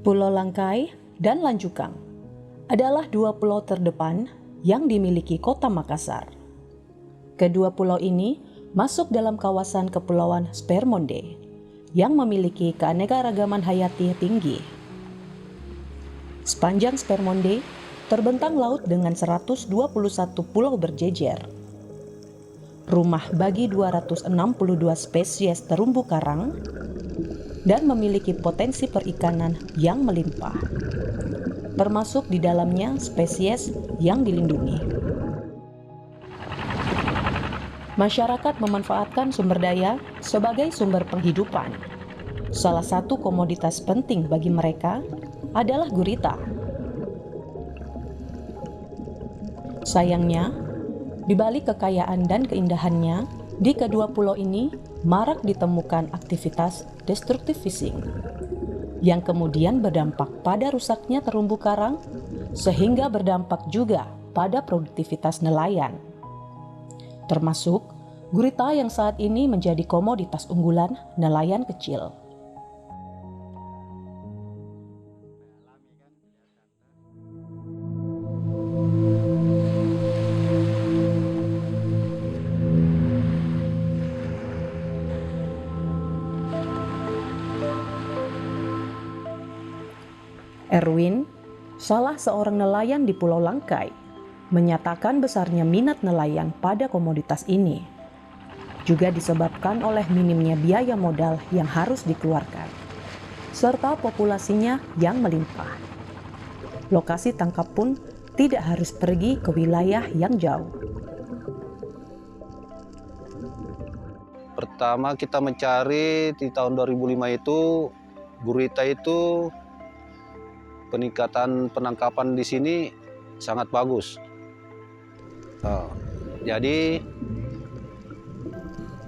Pulau Langkai dan Lanjukang adalah dua pulau terdepan yang dimiliki Kota Makassar. Kedua pulau ini masuk dalam kawasan Kepulauan Spermonde yang memiliki keanekaragaman hayati tinggi. Sepanjang Spermonde terbentang laut dengan 121 pulau berjejer. Rumah bagi 262 spesies terumbu karang dan memiliki potensi perikanan yang melimpah, termasuk di dalamnya spesies yang dilindungi. Masyarakat memanfaatkan sumber daya sebagai sumber penghidupan. Salah satu komoditas penting bagi mereka adalah gurita. Sayangnya, di balik kekayaan dan keindahannya, di kedua pulau ini marak ditemukan aktivitas destructive fishing yang kemudian berdampak pada rusaknya terumbu karang sehingga berdampak juga pada produktivitas nelayan. Termasuk gurita yang saat ini menjadi komoditas unggulan nelayan kecil. Erwin, salah seorang nelayan di Pulau Langkai, menyatakan besarnya minat nelayan pada komoditas ini. Juga disebabkan oleh minimnya biaya modal yang harus dikeluarkan, serta populasinya yang melimpah. Lokasi tangkap pun tidak harus pergi ke wilayah yang jauh. Pertama kita mencari di tahun 2005 itu, gurita itu peningkatan penangkapan di sini sangat bagus. Jadi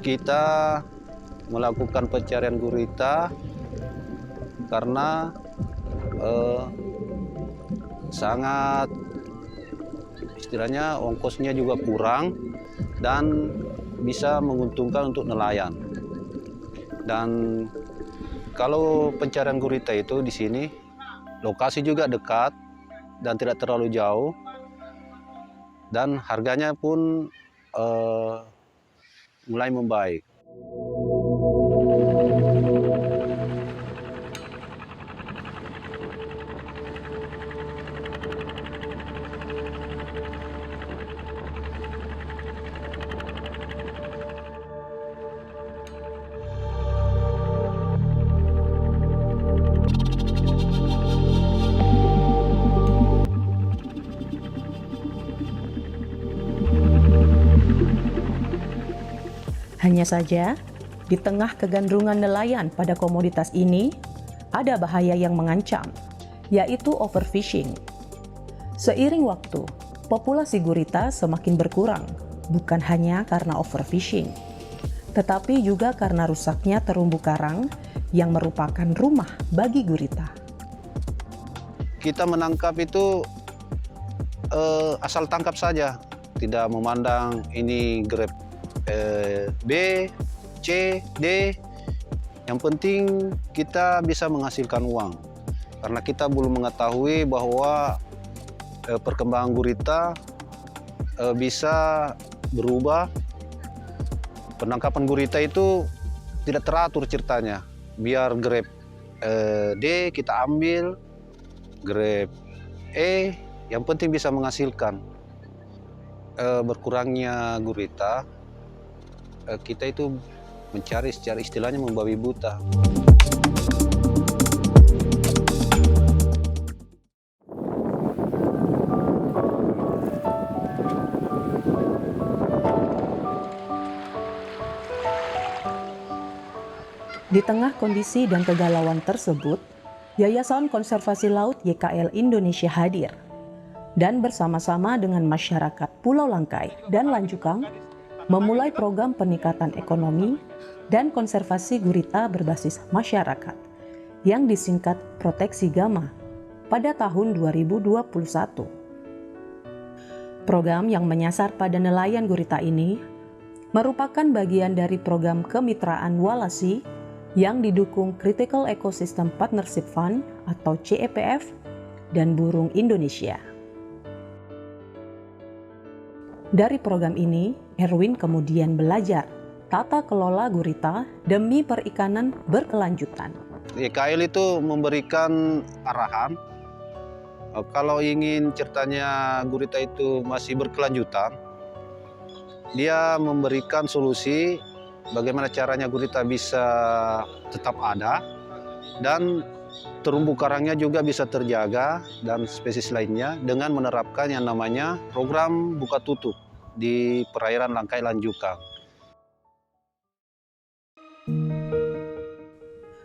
kita melakukan pencarian gurita karena sangat istilahnya ongkosnya juga kurang dan bisa menguntungkan untuk nelayan. Dan kalau pencarian gurita itu di sini lokasi juga dekat dan tidak terlalu jauh, dan harganya pun mulai membaik. Hanya saja, di tengah kegandrungan nelayan pada komoditas ini, ada bahaya yang mengancam, yaitu overfishing. Seiring waktu, populasi gurita semakin berkurang, bukan hanya karena overfishing, tetapi juga karena rusaknya terumbu karang yang merupakan rumah bagi gurita. Kita menangkap itu asal tangkap saja, tidak memandang ini grade B, C, D. Yang penting kita bisa menghasilkan uang. Karena kita belum mengetahui bahwa perkembangan gurita bisa berubah. Penangkapan gurita itu tidak teratur ceritanya. Biar grade D kita ambil, grade E, yang penting bisa menghasilkan. Berkurangnya gurita, kita itu mencari secara istilahnya membabi buta. Di tengah kondisi dan kegalauan tersebut, Yayasan Konservasi Laut YKL Indonesia hadir dan bersama-sama dengan masyarakat Pulau Langkai dan Lanjukang memulai program peningkatan ekonomi dan konservasi gurita berbasis masyarakat yang disingkat Proteksi Gama pada tahun 2021. Program yang menyasar pada nelayan gurita ini merupakan bagian dari program kemitraan Walasi yang didukung Critical Ecosystem Partnership Fund atau CEPF dan Burung Indonesia. Dari program ini, Erwin kemudian belajar tata kelola gurita demi perikanan berkelanjutan. YKL itu memberikan arahan, kalau ingin ceritanya gurita itu masih berkelanjutan, dia memberikan solusi bagaimana caranya gurita bisa tetap ada dan terumbu karangnya juga bisa terjaga dan spesies lainnya dengan menerapkan yang namanya program buka tutup di perairan Langkai Lanjukang.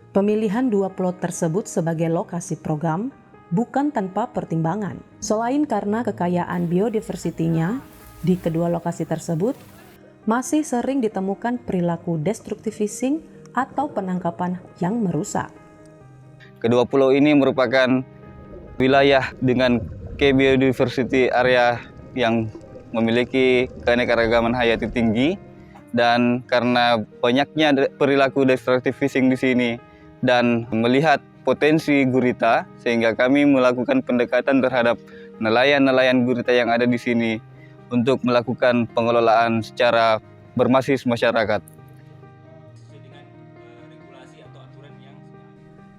Pemilihan 2 plot tersebut sebagai lokasi program bukan tanpa pertimbangan. Selain karena kekayaan biodiversitinya, di kedua lokasi tersebut masih sering ditemukan perilaku destructive fishing atau penangkapan yang merusak. Kedua pulau ini merupakan wilayah dengan key biodiversity area yang memiliki keanekaragaman hayati tinggi, dan karena banyaknya perilaku destructive fishing di sini dan melihat potensi gurita, sehingga kami melakukan pendekatan terhadap nelayan-nelayan gurita yang ada di sini untuk melakukan pengelolaan secara berbasis masyarakat.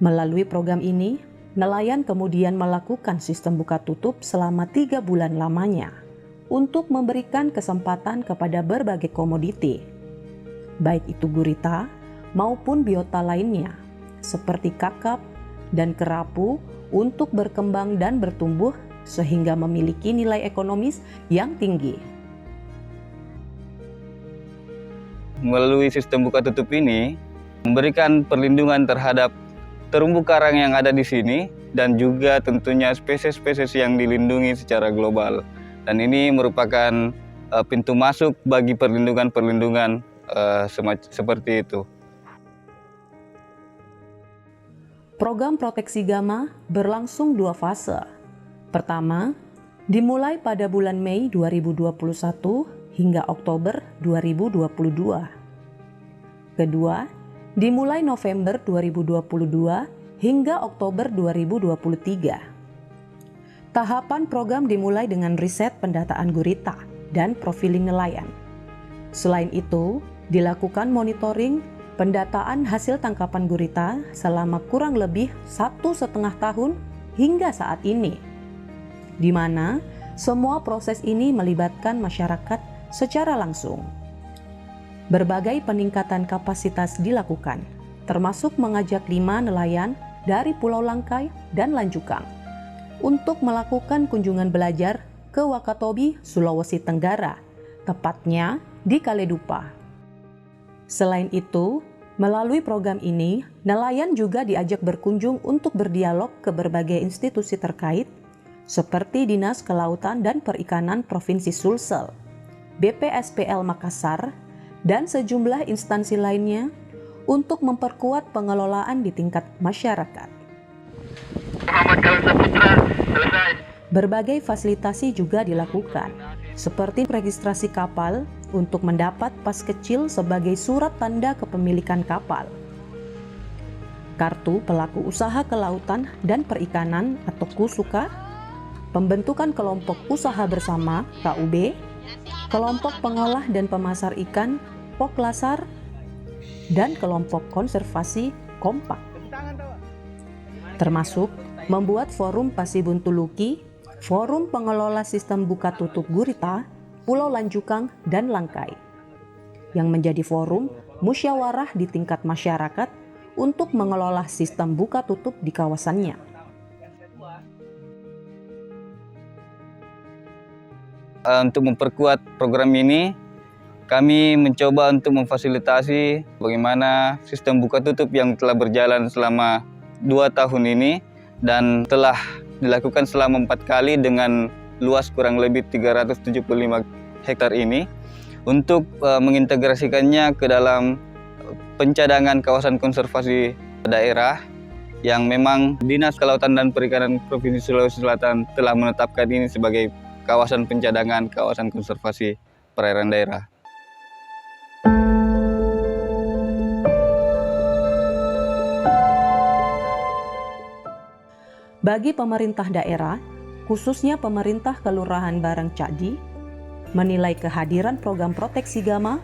Melalui program ini, nelayan kemudian melakukan sistem buka tutup selama 3 bulan lamanya untuk memberikan kesempatan kepada berbagai komoditi, baik itu gurita maupun biota lainnya, seperti kakap dan kerapu untuk berkembang dan bertumbuh sehingga memiliki nilai ekonomis yang tinggi. Melalui sistem buka tutup ini, memberikan perlindungan terhadap terumbu karang yang ada di sini dan juga tentunya spesies-spesies yang dilindungi secara global. Dan ini merupakan pintu masuk bagi perlindungan-perlindungan seperti itu. Program proteksi gama berlangsung 2 fase. Pertama, dimulai pada bulan Mei 2021 hingga Oktober 2022. Kedua, dimulai November 2022 hingga Oktober 2023. Tahapan program dimulai dengan riset pendataan gurita dan profiling nelayan. Selain itu, dilakukan monitoring pendataan hasil tangkapan gurita selama kurang lebih 1,5 tahun hingga saat ini, di mana semua proses ini melibatkan masyarakat secara langsung. Berbagai peningkatan kapasitas dilakukan, termasuk mengajak 5 nelayan dari Pulau Langkai dan Lanjukang untuk melakukan kunjungan belajar ke Wakatobi, Sulawesi Tenggara, tepatnya di Kaledupa. Selain itu, melalui program ini, nelayan juga diajak berkunjung untuk berdialog ke berbagai institusi terkait, seperti Dinas Kelautan dan Perikanan Provinsi Sulsel, BPSPL Makassar, dan sejumlah instansi lainnya untuk memperkuat pengelolaan di tingkat masyarakat. Berbagai fasilitasi juga dilakukan, seperti registrasi kapal untuk mendapat pas kecil sebagai surat tanda kepemilikan kapal, kartu pelaku usaha kelautan dan perikanan atau KUSUKA, pembentukan kelompok usaha bersama KUB, kelompok pengolah dan pemasar ikan POKLASAR, dan kelompok konservasi kompak, termasuk membuat forum Pasibuntuluki, forum pengelola sistem buka tutup gurita Pulau Lanjukang dan Langkai, yang menjadi forum musyawarah di tingkat masyarakat untuk mengelola sistem buka tutup di kawasannya. Untuk memperkuat program ini, kami mencoba untuk memfasilitasi bagaimana sistem buka tutup yang telah berjalan selama 2 tahun ini dan telah dilakukan selama 4 kali dengan luas kurang lebih 375 hektar ini, untuk mengintegrasikannya ke dalam pencadangan kawasan konservasi daerah yang memang Dinas Kelautan dan Perikanan Provinsi Sulawesi Selatan telah menetapkan ini sebagai kawasan pencadangan, kawasan konservasi perairan daerah. Bagi pemerintah daerah, khususnya pemerintah Kelurahan Barang Cakdi, menilai kehadiran program proteksi gama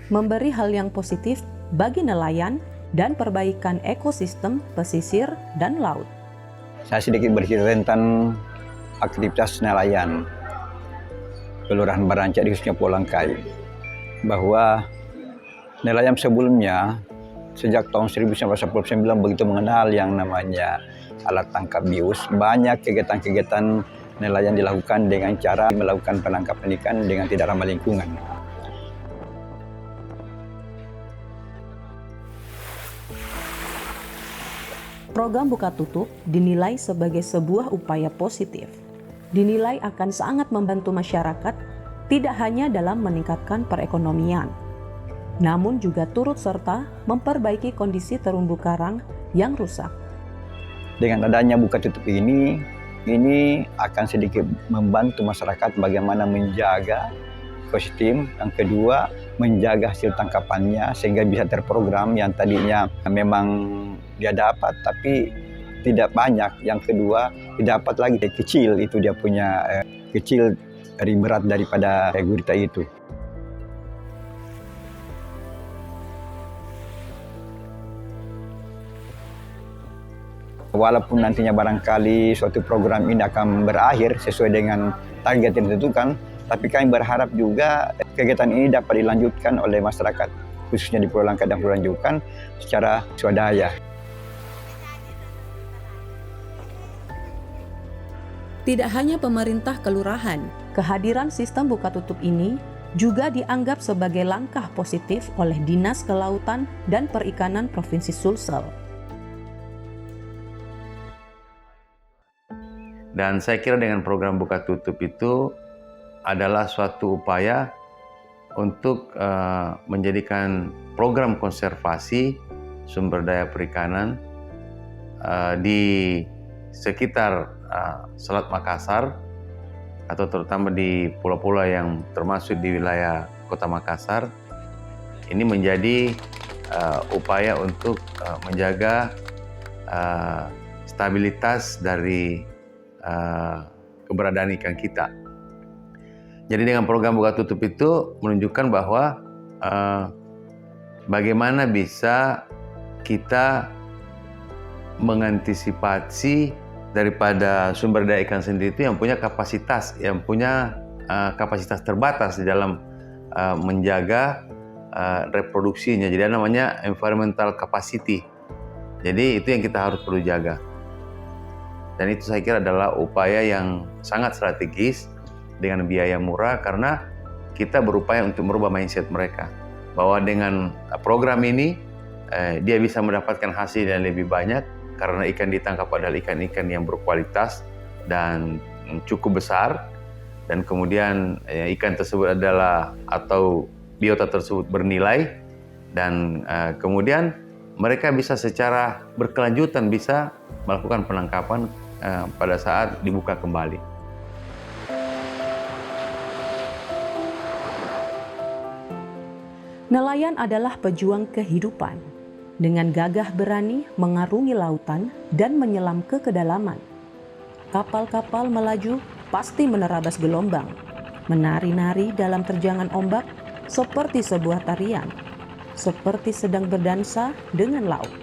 memberi hal yang positif bagi nelayan dan perbaikan ekosistem pesisir dan laut. Saya sedikit bercerita tentang aktivitas nelayan Kelurahan Barang Cakdi khususnya Polangkai, bahwa nelayan sebelumnya sejak tahun 1949 begitu mengenal yang namanya alat tangkap bius. Banyak kegiatan-kegiatan nelayan dilakukan dengan cara melakukan penangkapan ikan dengan tidak ramah lingkungan. Program buka tutup dinilai sebagai sebuah upaya positif. Dinilai akan sangat membantu masyarakat tidak hanya dalam meningkatkan perekonomian, namun juga turut serta memperbaiki kondisi terumbu karang yang rusak. Dengan adanya buka tutup ini akan sedikit membantu masyarakat bagaimana menjaga ekosistem. Yang kedua, menjaga hasil tangkapannya sehingga bisa terprogram yang tadinya memang dia dapat tapi tidak banyak. Yang kedua, didapat lagi kecil, itu dia punya kecil dari berat daripada gurita itu. Walaupun nantinya barangkali suatu program ini akan berakhir sesuai dengan target yang ditentukan, tapi kami berharap juga kegiatan ini dapat dilanjutkan oleh masyarakat, khususnya di Pulau Langkat dan Pulau Lanjukan secara swadaya. Tidak hanya pemerintah kelurahan, kehadiran sistem buka tutup ini juga dianggap sebagai langkah positif oleh Dinas Kelautan dan Perikanan Provinsi Sulsel. Dan saya kira dengan program buka tutup itu adalah suatu upaya untuk menjadikan program konservasi sumber daya perikanan di sekitar Selat Makassar atau terutama di pulau-pulau yang termasuk di wilayah Kota Makassar ini menjadi upaya untuk menjaga stabilitas dari keberadaan ikan kita. Jadi dengan program buka tutup itu menunjukkan bahwa bagaimana bisa kita mengantisipasi daripada sumber daya ikan sendiri itu yang punya kapasitas terbatas di dalam menjaga reproduksinya. Jadi namanya environmental capacity. Jadi itu yang kita harus perlu jaga. Dan itu saya kira adalah upaya yang sangat strategis dengan biaya murah karena kita berupaya untuk merubah mindset mereka. Bahwa dengan program ini dia bisa mendapatkan hasil yang lebih banyak karena ikan ditangkap adalah ikan-ikan yang berkualitas dan cukup besar. Dan kemudian ikan tersebut adalah atau biota tersebut bernilai dan kemudian mereka bisa secara berkelanjutan bisa melakukan penangkapan pada saat dibuka kembali. Nelayan adalah pejuang kehidupan. Dengan gagah berani mengarungi lautan dan menyelam ke kedalaman. Kapal-kapal melaju pasti menerabas gelombang, menari-nari dalam terjangan ombak seperti sebuah tarian, seperti sedang berdansa dengan laut.